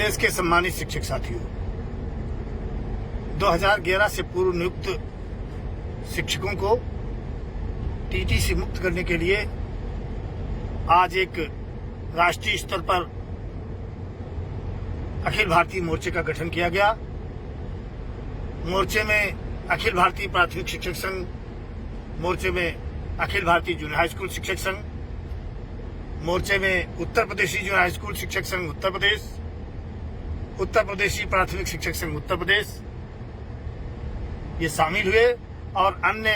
देश के सम्मानित शिक्षक साथियों, 2011 से पूर्व नियुक्त शिक्षकों को टीटी से मुक्त करने के लिए आज एक राष्ट्रीय स्तर पर अखिल भारतीय मोर्चे का गठन किया गया। मोर्चे में अखिल भारतीय प्राथमिक शिक्षक संघ, मोर्चे में Akhil Bharatiya junior high school शिक्षक संघ, मोर्चे में उत्तर प्रदेशी जूनियर हाई स्कूल शिक्षक संघ उत्तर प्रदेश, उत्तर प्रदेशी प्राथमिक शिक्षक संघ उत्तर प्रदेश ये शामिल हुए और अन्य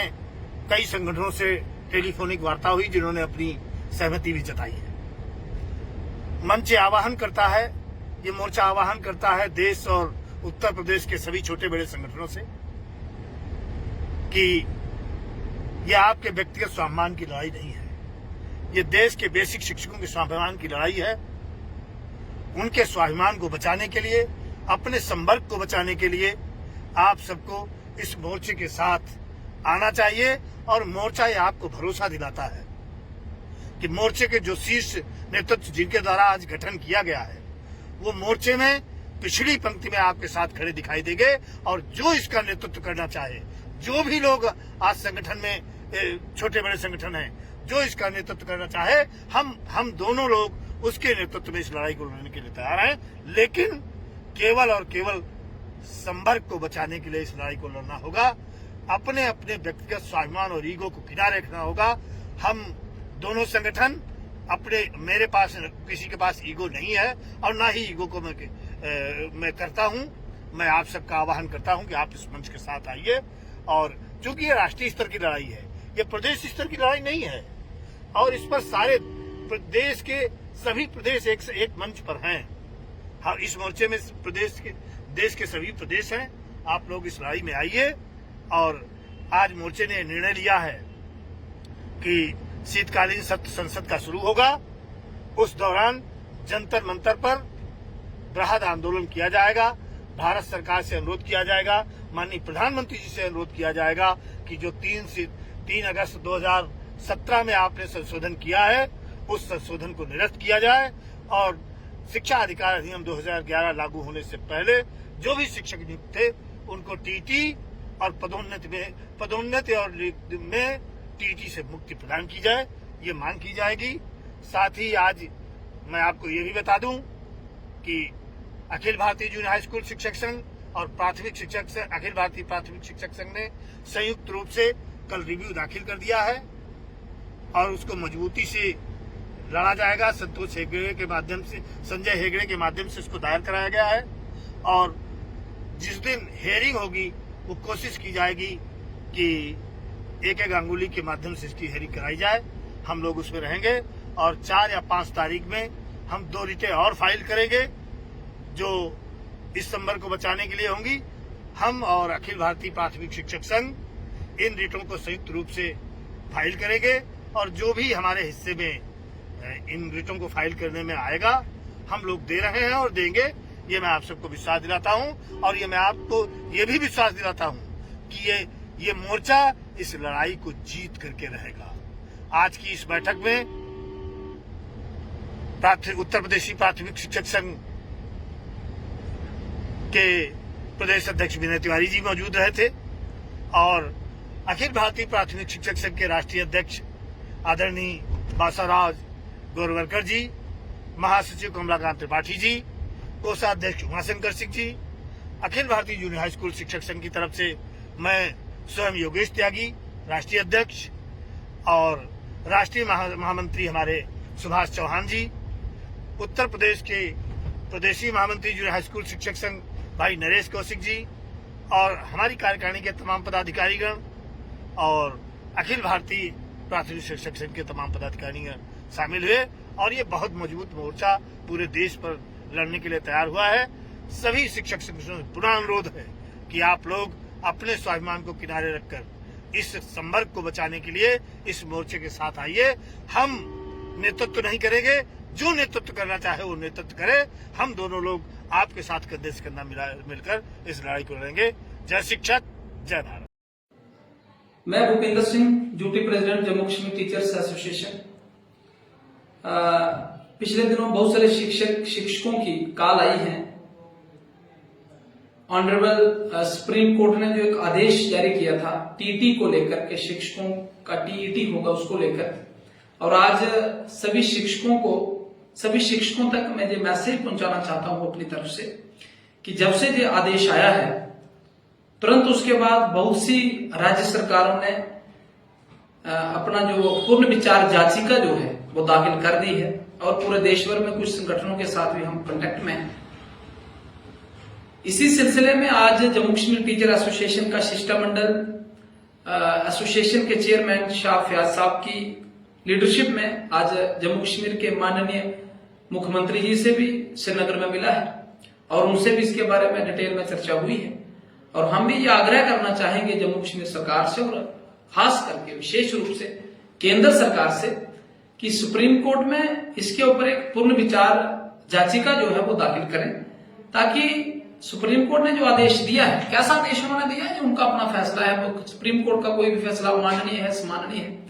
कई संगठनों से टेलीफोनिक वार्ता हुई जिन्होंने अपनी सहमति भी जताई है। मंच आह्वान करता है, ये मोर्चा आह्वान करता है देश और उत्तर प्रदेश के सभी छोटे बड़े संगठनों से कि यह आपके व्यक्तिगत स्वाभिमान की लड़ाई नहीं है, ये देश के बेसिक शिक्षकों के स्वाभिमान की लड़ाई है। उनके स्वाभिमान को बचाने के लिए, अपने संवर्ग को बचाने के लिए आप सबको इस मोर्चे के साथ आना चाहिए। और मोर्चा ये आपको भरोसा दिलाता है कि मोर्चे के जो शीर्ष नेतृत्व जिनके द्वारा आज गठन किया गया है वो मोर्चे में पिछड़ी पंक्ति में आपके साथ खड़े दिखाई देंगे। और जो इसका नेतृत्व करना चाहे, जो भी लोग आज संगठन में छोटे बड़े संगठन हैं, जो इसका नेतृत्व करना चाहे, हम दोनों लोग उसके नेतृत्व में इस लड़ाई को लड़ने के लिए तैयार हैं। लेकिन केवल और केवल संवर्ग को बचाने के लिए इस लड़ाई को लड़ना होगा। अपने अपने व्यक्तिगत स्वाभिमान और ईगो को किनारे रखना होगा। हम दोनों संगठन मेरे पास किसी के पास ईगो नहीं है और ना ही ईगो को मैं करता हूं। मैं आप सबका आह्वान करता हूं कि आप इस मंच के साथ आइए। और चूंकि ये राष्ट्रीय स्तर की लड़ाई है, ये प्रदेश स्तर की लड़ाई नहीं है और इस पर सारे प्रदेश के सभी प्रदेश एक मंच पर हैं। हाँ, इस मोर्चे में देश के सभी प्रदेश हैं। आप लोग इस लड़ाई में आइए। और आज मोर्चे ने निर्णय लिया है कि शीतकालीन सत्र संसद का शुरू होगा, उस दौरान जंतर मंतर पर बृहद आंदोलन किया जाएगा। भारत सरकार से अनुरोध किया जाएगा, माननीय प्रधानमंत्री जी से अनुरोध किया जाएगा कि जो 3 अगस्त 2017 में आपने संशोधन किया है उस संशोधन को निरस्त किया जाए और शिक्षा अधिकार अधिनियम 2011 लागू होने से पहले जो भी शिक्षक नियुक्त थे उनको टीटी और पदोन्नति और में टीटी से मुक्ति प्रदान की जाए, ये मांग की जाएगी। साथ ही आज मैं आपको ये भी बता दूं कि Akhil Bharatiya junior high school शिक्षक संघ और प्राथमिक शिक्षक संघ, अखिल भारतीय प्राथमिक शिक्षक संघ ने संयुक्त रूप से कल रिव्यू दाखिल कर दिया है और उसको मजबूती से लड़ा जाएगा। संतोष हेगड़े के माध्यम से, संजय हेगड़े के माध्यम से इसको दायर कराया गया है और जिस दिन हेयरिंग होगी वो कोशिश की जाएगी कि एक गांगुली के माध्यम से इसकी हेयरिंग कराई जाए। हम लोग उसमें रहेंगे और 4 या 5 तारीख में हम 2 रिटें और फाइल करेंगे जो इस संवर्ग को बचाने के लिए होंगी। हम और अखिल भारतीय प्राथमिक शिक्षक संघ इन रिटों को संयुक्त रूप से फाइल करेंगे और जो भी हमारे हिस्से में इन रिटों को फाइल करने में आएगा हम लोग दे रहे हैं और देंगे। ये मैं आप सबको विश्वास दिलाता हूं और ये मैं आपको ये भी विश्वास दिलाता हूं कि ये मोर्चा इस लड़ाई को जीत करके रहेगा। आज की इस बैठक में उत्तर प्रदेशी प्राथमिक शिक्षक संघ के प्रदेश अध्यक्ष विनय तिवारी जी मौजूद रहे थे और अखिल भारतीय प्राथमिक शिक्षक संघ के राष्ट्रीय अध्यक्ष आदरणीय बासाराज गोरवरकर जी, महासचिव कमलाकांत त्रिपाठी जी, कोषाध्यक्ष Umashankar Singh ji, Akhil Bharatiya junior high school शिक्षक संघ की तरफ से मैं स्वयं योगेश त्यागी राष्ट्रीय अध्यक्ष और राष्ट्रीय महामंत्री हमारे सुभाष चौहान जी, उत्तर प्रदेश के प्रदेशी महामंत्री जूनियर हाई स्कूल शिक्षक संघ भाई नरेश कौशिक जी और हमारी कार्यकारिणी के तमाम पदाधिकारीगण और अखिल भारतीय प्राथमिक शिक्षक संघ के तमाम पदाधिकारीगण शामिल हुए और ये बहुत मजबूत मोर्चा पूरे देश पर लड़ने के लिए तैयार हुआ है। सभी शिक्षक संगठनों से पुनः अनुरोध है कि आप लोग अपने स्वाभिमान को किनारे रखकर इस संवर्ग को बचाने के लिए इस मोर्चे के साथ आइए। हम नेतृत्व नहीं करेंगे, जो नेतृत्व करना चाहे वो नेतृत्व करे। हम दोनों लोग आपके साथ कंधे से कंधा मिलकर इस लड़ाई को लड़ेंगे। जय शिक्षक, जय भारत। मैं Bhupendra Singh, duty president Jammu Kashmir teachers association. पिछले दिनों बहुत सारे शिक्षकों की कॉल आई है ऑनरेबल सुप्रीम कोर्ट ने जो एक आदेश जारी किया था टीटी को लेकर के, शिक्षकों का टीईटी होगा उसको लेकर, और आज सभी शिक्षकों तक मैं ये मैसेज पहुंचाना चाहता हूं अपनी तरफ से कि जब से ये आदेश आया है तुरंत उसके बाद बहुत सी राज्य सरकारों ने अपना जो पूर्ण विचार याचिका जो है वो दाखिल कर दी है, और पूरे देश भर में कुछ संगठनों के साथ भी हम कांटेक्ट में हैं। इसी सिलसिले में आज जम्मू कश्मीर टीचर एसोसिएशन का शिष्टमंडल एसोसिएशन के चेयरमैन शाह फयाज साहब की लीडरशिप में आज जम्मू कश्मीर के माननीय मुख्यमंत्री जी से भी श्रीनगर में मिला है, और उनसे भी इसके बारे में डिटेल में चर्चा हुई है। और हम भी ये आग्रह करना चाहेंगे जम्मू कश्मीर सरकार से, और खास करके विशेष रूप से केंद्र सरकार से, कि सुप्रीम कोर्ट में इसके ऊपर एक पूर्ण विचार याचिका जो है वो दाखिल करें, ताकि सुप्रीम कोर्ट ने जो आदेश दिया है, कैसा आदेश उन्होंने दिया है, जो उनका अपना फैसला है, वो सुप्रीम कोर्ट का कोई भी फैसला माननीय है, सम्माननीय है,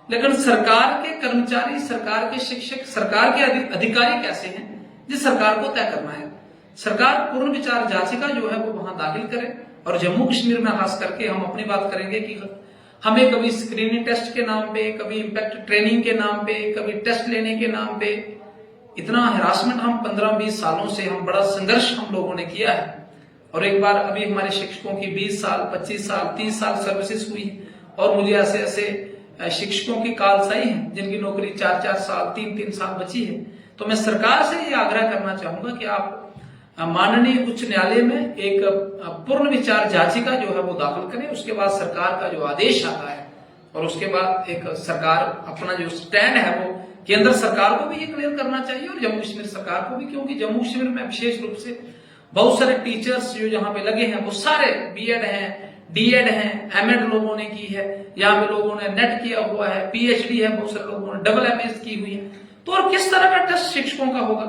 लेकिन सरकार के कर्मचारी, सरकार के शिक्षक, सरकार के अधिकारी कैसे हैं, जिस सरकार को तय करना है। सरकार पूर्ण विचार याचिका जो है वो वहां दाखिल करे, और जम्मू कश्मीर में खास करके हम अपनी बात करेंगे कि हमें कभी स्क्रीनिंग टेस्ट के नाम पे, कभी इम्पैक्ट ट्रेनिंग के नाम पे, कभी टेस्ट लेने के नाम पे इतना हरासमेंट हम 15-20 सालों से हम बड़ा संघर्ष हम लोगों ने किया है। और एक बार अभी हमारे शिक्षकों की 20 साल, 25 साल, 30 साल सर्विसेज हुई, और मुझे ऐसे ऐसे शिक्षकों की कॉल्स आई हैं जिनकी नौकरी 4-4 साल, 3-3 साल बची है। तो मैं सरकार से ये आग्रह करना चाहूंगा कि आप माननीय उच्च न्यायालय में एक पूर्ण विचार याचिका जो है वो दाखिल करें, उसके बाद सरकार का जो आदेश आता है, और उसके बाद एक सरकार अपना जो स्टैंड है वो केंद्र सरकार को भी ये क्लियर करना चाहिए, और जम्मू कश्मीर सरकार को भी, क्योंकि जम्मू कश्मीर में विशेष रूप से बहुत सारे टीचर्स जो यहाँ पे लगे हैं वो सारे बीएड हैं, डीएड हैं, एमएड लोगों ने की है, यहाँ पे लोगों ने नेट किया हुआ है, पीएचडी है, बहुत सारे लोगों ने डबल एमएस की हुई है। तो और किस तरह का टेस्ट शिक्षकों का होगा?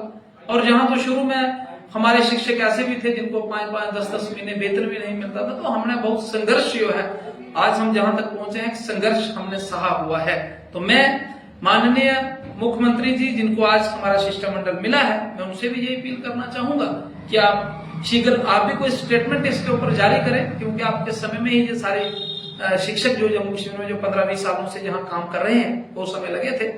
और जहां तो शुरू में हमारे शिक्षक ऐसे भी थे जिनको 5-5, 10-10 महीने वेतन भी नहीं मिलता था, तो हमने बहुत संघर्ष जो है, आज हम जहां तक पहुंचे हैं, संघर्ष हमने सहा हुआ है। तो मैं माननीय मुख्यमंत्री जी, जिनको आज हमारा शिष्टमंडल मिला है, मैं उनसे भी यही अपील करना चाहूंगा कि आप शीघ्र आप भी कोई स्टेटमेंट इसके ऊपर जारी करें, क्योंकि आपके समय में ही ये सारे शिक्षक जो जम्मू कश्मीर में जो 15-20 सालों से जहां काम कर रहे हैं वो समय लगे थे,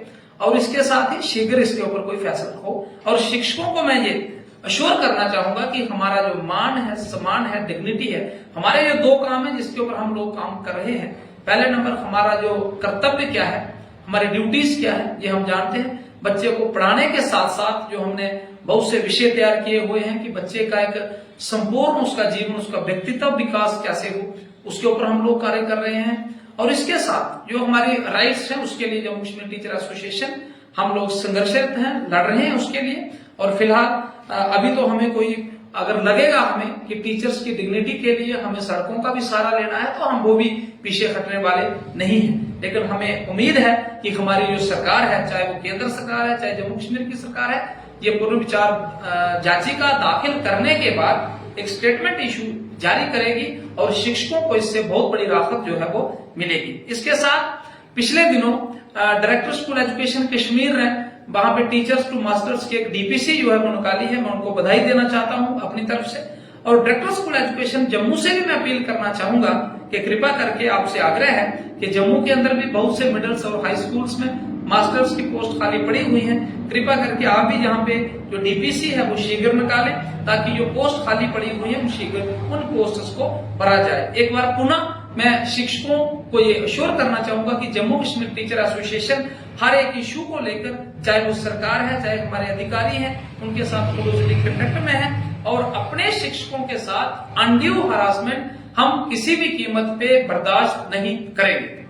और इसके साथ ही शीघ्र इसके ऊपर कोई फैसला हो। और शिक्षकों को मैं ये अश्योर करना चाहूंगा कि हमारा जो मान है, सम्मान है, डिग्निटी है, हमारे ये 2 काम है जिसके ऊपर हम लोग काम कर रहे हैं। पहले नंबर हमारा जो कर्तव्य क्या है, हमारी ड्यूटीज क्या है, ये हम जानते हैं। बच्चे को पढ़ाने के साथ साथ जो हमने बहुत से विषय तैयार किए हुए हैं कि बच्चे का एक संपूर्ण उसका जीवन, उसका व्यक्तित्व विकास कैसे हो, उसके ऊपर हम लोग कार्य कर रहे हैं। और इसके साथ जो हमारी राइट्स हैं उसके लिए जम्मू कश्मीर टीचर एसोसिएशन हम लोग संघर्षरत हैं, लड़ रहे हैं उसके लिए। और फिलहाल अभी तो हमें कोई अगर लगेगा हमें कि टीचर्स की डिग्निटी के लिए हमें सड़कों का भी सहारा लेना है, तो हम वो भी पीछे हटने वाले नहीं हैं। लेकिन हमें उम्मीद है कि हमारी जो सरकार है, चाहे वो केंद्र सरकार है, चाहे जम्मू कश्मीर की सरकार है, ये पूर्ण विचार याचिका दाखिल करने के बाद एक स्टेटमेंट इशू जारी करेगी, और शिक्षकों को इससे बहुत बड़ी राहत जो है वो मिलेगी। इसके साथ पिछले दिनों डायरेक्टर स्कूल एजुकेशन कश्मीर ने वहां पे टीचर्स टू मास्टर्स की एक डीपीसी जो है वो निकाली है, मैं उनको बधाई देना चाहता हूं अपनी तरफ से। और डायरेक्टर स्कूल एजुकेशन जम्मू से भी मैं अपील करना चाहूंगा कि कृपा करके आपसे आग्रह है कि जम्मू के अंदर भी बहुत से मिडिल्स और हाई स्कूल्स में मास्टर्स की पोस्ट खाली पड़ी हुई है, कृपा करके आप भी यहाँ पे जो डीपीसी है वो शीघ्र निकालें, ताकि जो पोस्ट खाली पड़ी हुई है शीघ्र उन पोस्ट्स को भरा जाए। एक बार पुनः मैं शिक्षकों को ये अश्योर करना चाहूंगा कि जम्मू कश्मीर टीचर एसोसिएशन हर एक इशू को लेकर, चाहे वो सरकार है, चाहे हमारे अधिकारी हैं, उनके साथ क्लोजली कांटेक्ट में है, और अपने शिक्षकों के साथ अनड्यू हरासमेंट हम किसी भी कीमत पे बर्दाश्त नहीं करेंगे।